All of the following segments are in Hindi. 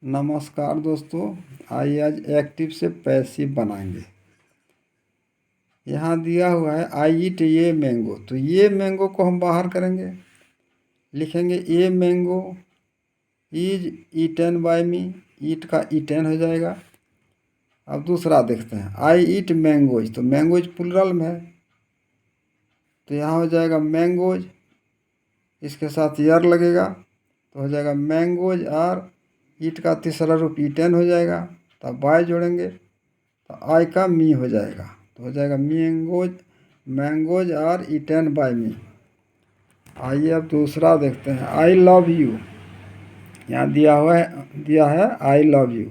नमस्कार दोस्तों। आइए आज एक्टिव से पैसिव बनाएंगे। यहाँ दिया हुआ है आई ईट ये मैंगो, तो ये मैंगो को हम बाहर करेंगे। लिखेंगे a mango is eaten by me, eat का ईटन हो जाएगा। अब दूसरा देखते हैं, आई ईट मैंगोज, तो मैंगोज प्लुरल में है तो यहाँ हो जाएगा मैंगोज, इसके साथ यर लगेगा तो हो जाएगा मैंगोज, और ईट का तीसरा रूप ईटन हो जाएगा। तब बाय जोड़ेंगे तो आई का मी हो जाएगा, तो हो जाएगा mangoes, mangoes are eaten by me. आइए अब दूसरा देखते हैं, आई लव यू। यहाँ दिया है आई लव यू,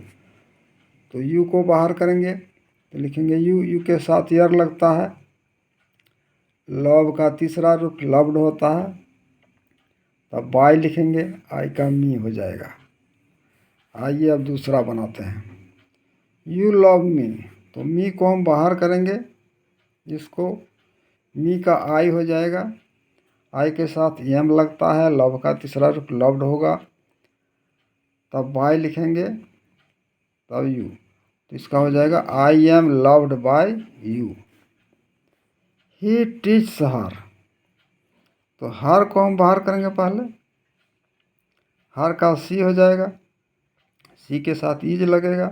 तो यू को बाहर करेंगे तो लिखेंगे यू, यू के साथ यर लगता है। लव का तीसरा रूप लव्ड होता है, तब बाय लिखेंगे, आई का मी हो जाएगा। आइए अब दूसरा बनाते हैं, यू लव मी, तो मी को हम बाहर करेंगे, इसको मी का आई हो जाएगा। आई के साथ एम लगता है, लव का तीसरा रूप लव्ड होगा, तब बाय लिखेंगे, तब यू, तो इसका हो जाएगा I am loved by you. He teach हर, तो हर को हम बाहर करेंगे पहले, हर का सी हो जाएगा, सी के साथ ईज लगेगा।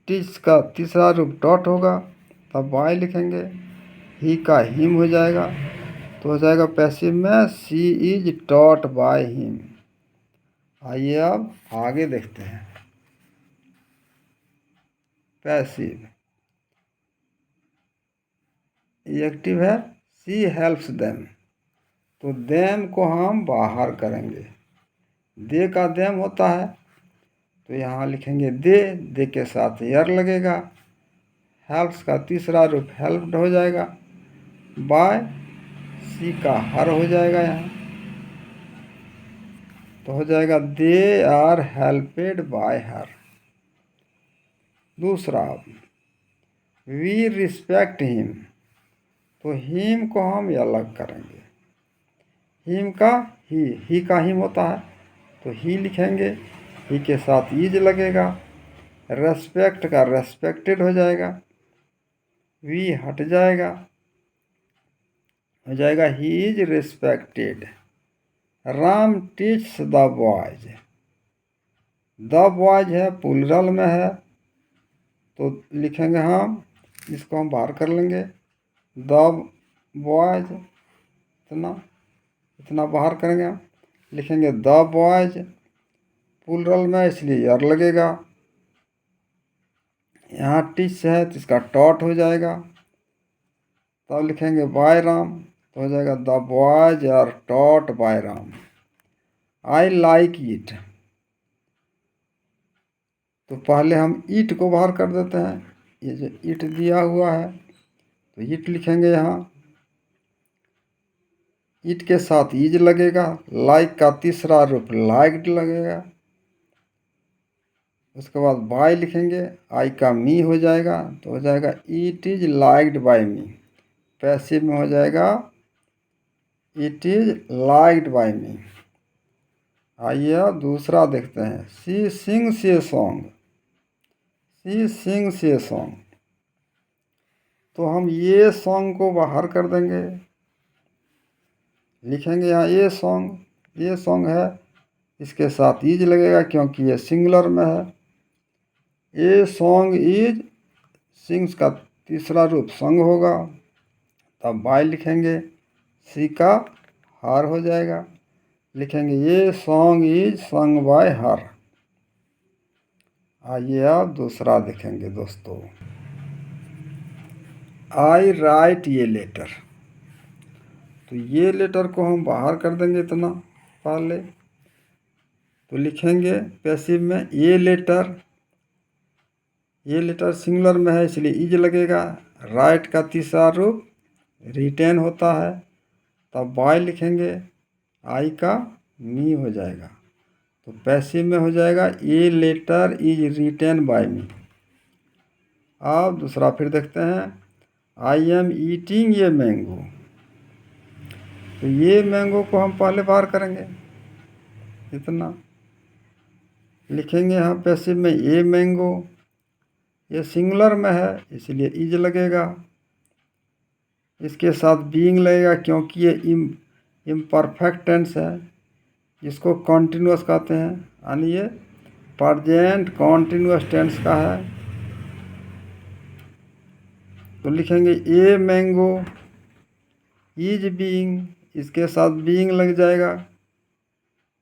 टीच का तीसरा रूप डॉट होगा, तब बाय लिखेंगे, ही का हिम हो जाएगा, तो हो जाएगा पैसिव में सी इज टॉट बाय हिम। आइए अब आगे देखते हैं पैसिव। एक्टिव है सी हेल्प्स देम, तो देम को हम बाहर करेंगे। दे का देम होता है तो यहाँ लिखेंगे दे, दे के साथ यर लगेगा। हेल्प्स का तीसरा रूप हेल्प्ड हो जाएगा, बाय सी का हर हो जाएगा यहाँ, तो हो जाएगा दे आर हेल्पेड बाय हर। दूसरा, वी रिस्पेक्ट हिम, तो हिम को हम अलग करेंगे। हिम का ही का हिम होता है तो ही लिखेंगे, ही के साथ ईज लगेगा। रेस्पेक्ट का रेस्पेक्टेड हो जाएगा, वी हट जाएगा, हो जाएगा he is respected. Ram teach the boys, the boys है प्लुरल में है तो लिखेंगे हम, इसको हम बाहर कर लेंगे, द बॉयज, इतना बाहर करेंगे हम, लिखेंगे द बॉयज प्लुरल में इसलिए यर लगेगा। यहाँ टीच है तो इसका टॉट हो जाएगा, तब लिखेंगे बाय राम, तो हो जाएगा the boys are taught by Ram. I like it, तो पहले हम ईट को बाहर कर देते हैं, ये जो ईट दिया हुआ है तो ईट लिखेंगे यहाँ, ईट के साथ ईज लगेगा। लाइक का तीसरा रूप लाइक्ड लगेगा, उसके बाद बाय लिखेंगे, आई का मी हो जाएगा, तो हो जाएगा it is liked by me. Passive में हो जाएगा it is liked by me. आइए दूसरा देखते हैं, she sings a song, she sings a song, तो हम ये सॉन्ग को बाहर कर देंगे, लिखेंगे यहाँ ये सॉन्ग, ये सॉन्ग है, इसके साथ ईज लगेगा क्योंकि ये सिंगुलर में है। ए सॉन्ग इज, सिंग्स का तीसरा रूप संग होगा, तब बाय लिखेंगे, सी का हार हो जाएगा, लिखेंगे ये सॉन्ग इज संग बाय हर। आइए आप दूसरा देखेंगे दोस्तों, आई राइट ये लेटर, तो ये लेटर को हम बाहर कर देंगे इतना पहले, तो लिखेंगे पैसिव में ये लेटर, ये लेटर सिंगुलर में है इसलिए इज लगेगा। राइट का तीसरा रूप रिटेन होता है, तब बाय लिखेंगे, आई का मी हो जाएगा, तो पैसिव में हो जाएगा ये letter is written by me. अब दूसरा फिर देखते हैं, आई एम ईटिंग ये मैंगो, तो ये मैंगो को हम पहले बाहर करेंगे इतना, लिखेंगे यहाँ पैसिव में ए मैंगो, ये सिंगुलर में है इसलिए इज लगेगा, इसके साथ बीइंग लगेगा क्योंकि ये इम्परफेक्ट टेंस है जिसको कॉन्टिन्यूअस कहते हैं, यानी ये प्रेजेंट कॉन्टिन्यूअस टेंस का है। तो लिखेंगे ए मैंगो इज बीइंग, इसके साथ बीइंग लग जाएगा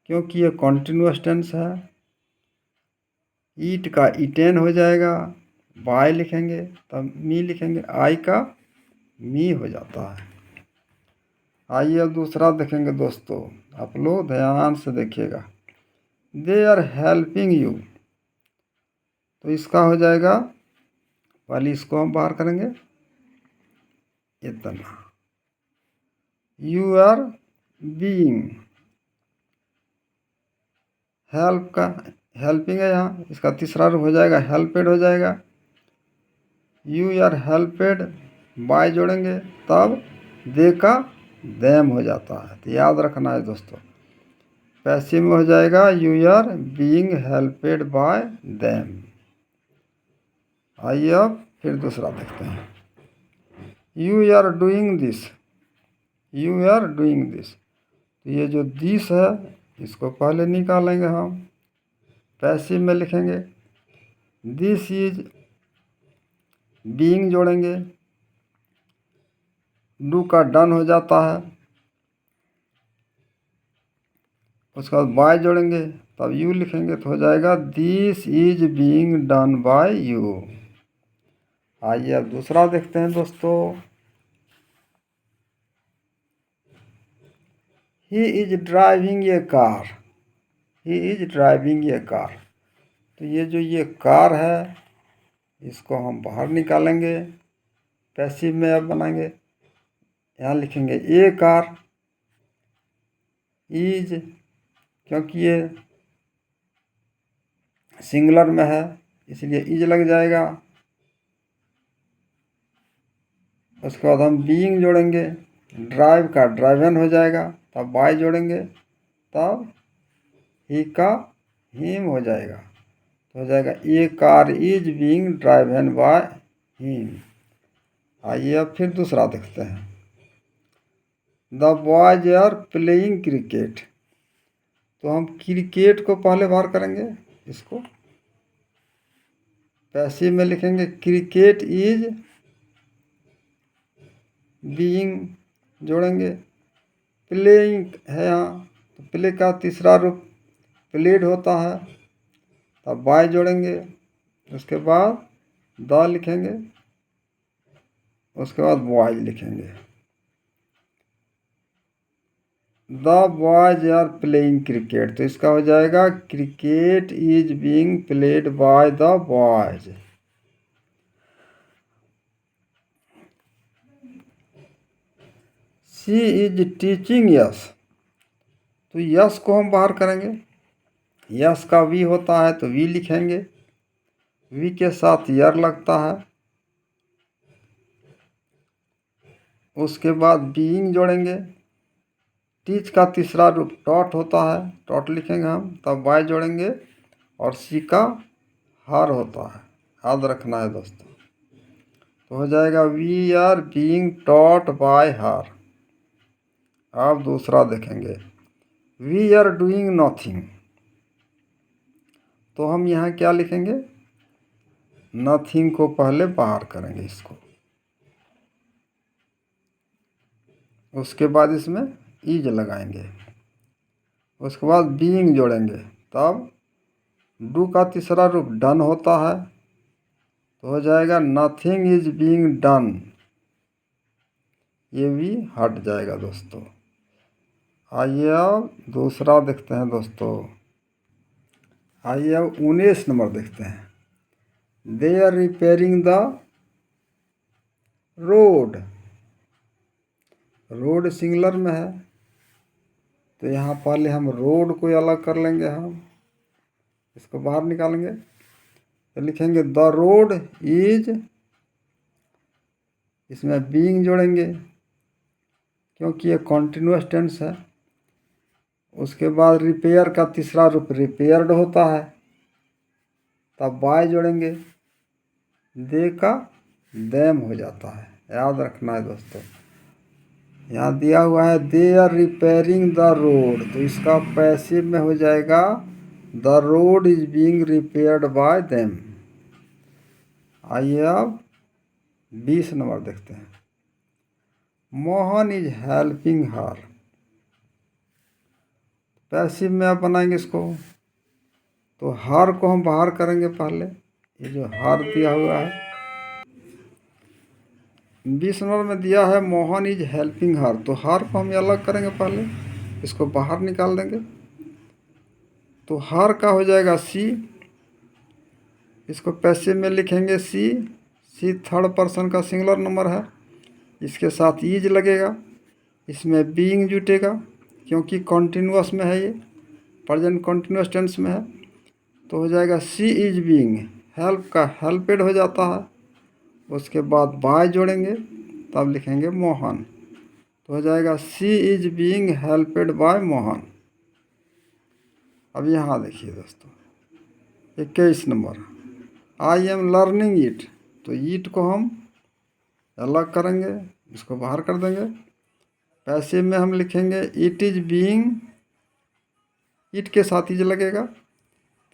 क्योंकि ये कॉन्टिन्यूअस टेंस है। ईट का ईटेन हो जाएगा, बाय लिखेंगे तब मी लिखेंगे, आई का मी हो जाता है। आइए अब दूसरा देखेंगे दोस्तों, आप लोग ध्यान से देखिएगा। दे आर हेल्पिंग यू, तो इसका हो जाएगा, पहले इसको हम बाहर करेंगे इतना। यू आर बीइंग, हेल्प का हेल्पिंग है यहाँ, इसका तीसरा रूप हो जाएगा हेल्पेड हो जाएगा। यू आर हेल्पेड, बाय जोड़ेंगे तब दे का देम हो जाता है। तो याद रखना है दोस्तों, पैसिव में हो जाएगा you are being helped by them. आइए अब फिर दूसरा देखते हैं। You are doing this, you are doing this, तो ये जो दिस है इसको पहले निकालेंगे हम, पैसिव में लिखेंगे दिस इज, बीइंग जोड़ेंगे, डू का डन हो जाता है, उसके बाद बाय जोड़ेंगे तब यू लिखेंगे तो हो जाएगा this is being done by you. आइए अब दूसरा देखते हैं दोस्तों। He is driving A car, he is driving A car, तो ये जो ये कार है इसको हम बाहर निकालेंगे, पैसिव में अब बनाएंगे, यहाँ लिखेंगे ए कार, इज क्योंकि ये सिंगुलर में है इसलिए इज लग जाएगा, उसके बाद हम बीइंग जोड़ेंगे, ड्राइव का ड्राइवन हो जाएगा, तब बाय जोड़ेंगे तब ही का हिम हो जाएगा, तो हो जाएगा a car is being driven by him. आइए अब फिर दूसरा देखते हैं। The boys are playing cricket, तो हम क्रिकेट को पहले बाहर करेंगे, इसको पैसिव में लिखेंगे क्रिकेट इज बीइंग जोड़ेंगे, प्लेइंग है यहाँ तो प्ले का तीसरा रूप प्लेड होता है, तब बाय जोड़ेंगे, उसके बाद द लिखेंगे, उसके बाद बॉयज लिखेंगे। The boys are playing cricket, तो इसका हो जाएगा cricket is being played by the boys. She is teaching yes, तो यस को हम बाहर करेंगे, यस का वी होता है तो वी लिखेंगे, वी के साथ यर लगता है, उसके बाद बीइंग जोड़ेंगे, टीच का तीसरा रूप टॉट होता है, टॉट लिखेंगे हम, तब बाय जोड़ेंगे और सी का हर होता है, याद रखना है दोस्तों। तो हो जाएगा we are being taught by her. अब दूसरा देखेंगे, वी आर डूइंग नथिंग, तो हम यहाँ क्या लिखेंगे, नथिंग को पहले बाहर करेंगे इसको, उसके बाद इसमें इज लगाएंगे, उसके बाद बीइंग जोड़ेंगे, तब डू का तीसरा रूप डन होता है, तो हो जाएगा नथिंग इज बीइंग डन, ये भी हट जाएगा दोस्तों। आइए अब दूसरा देखते हैं दोस्तों। आइए अब 19 नंबर देखते हैं। They are repairing the road, road singular में है तो यहाँ पहले हम रोड को अलग कर लेंगे, हम इसको बाहर निकालेंगे तो लिखेंगे द रोड इज, इसमें बीइंग जोड़ेंगे क्योंकि ये कॉन्टिन्यूअस टेंस है, उसके बाद रिपेयर का तीसरा रूप रिपेयर्ड होता है, तब बाय जोड़ेंगे, दे का देम हो जाता है, याद रखना है दोस्तों। यहाँ दिया हुआ है they are repairing the road, तो इसका पैसिव में हो जाएगा the road is being repaired by them. आइए अब 20 नंबर देखते हैं। Mohan is helping her, passive में आप बनाएंगे इसको, तो हर को हम बाहर करेंगे पहले, ये जो हर दिया हुआ है 20 नंबर में दिया है मोहन इज हेल्पिंग हर, तो हर को हम अलग करेंगे पहले, इसको बाहर निकाल देंगे, तो हर का हो जाएगा सी, इसको पैसिव में लिखेंगे सी, सी थर्ड पर्सन का सिंगुलर नंबर है, इसके साथ इज लगेगा, इसमें बीइंग जुटेगा क्योंकि कॉन्टिन्यूअस में है, ये प्रेजेंट कॉन्टिन्यूअस टेंस में है, तो हो जाएगा सी इज बीइंग, हेल्प का हेल्पेड हो जाता है, उसके बाद बाय जोड़ेंगे तब लिखेंगे मोहन, तो हो जाएगा सी is being helped bye Mohan. अब यहाँ देखिए दोस्तों 21 number, I am learning it, तो ईट को हम अलग करेंगे, इसको बाहर कर देंगे, पैसिव में हम लिखेंगे इट इज बीइंग, इट के साथ इज लगेगा,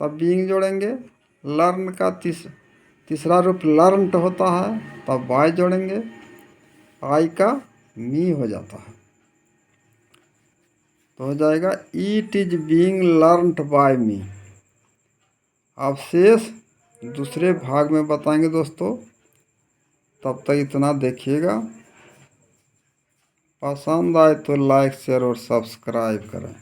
तब बीइंग जोड़ेंगे, लर्न का तीसरा रूप लर्नड होता है, तब बाय जोड़ेंगे, आई का मी हो जाता है, तो हो जाएगा it is being learned by me. अब शेष दूसरे भाग में बताएंगे दोस्तों, तब तक इतना देखिएगा, पसंद आए तो लाइक शेयर और सब्सक्राइब करें।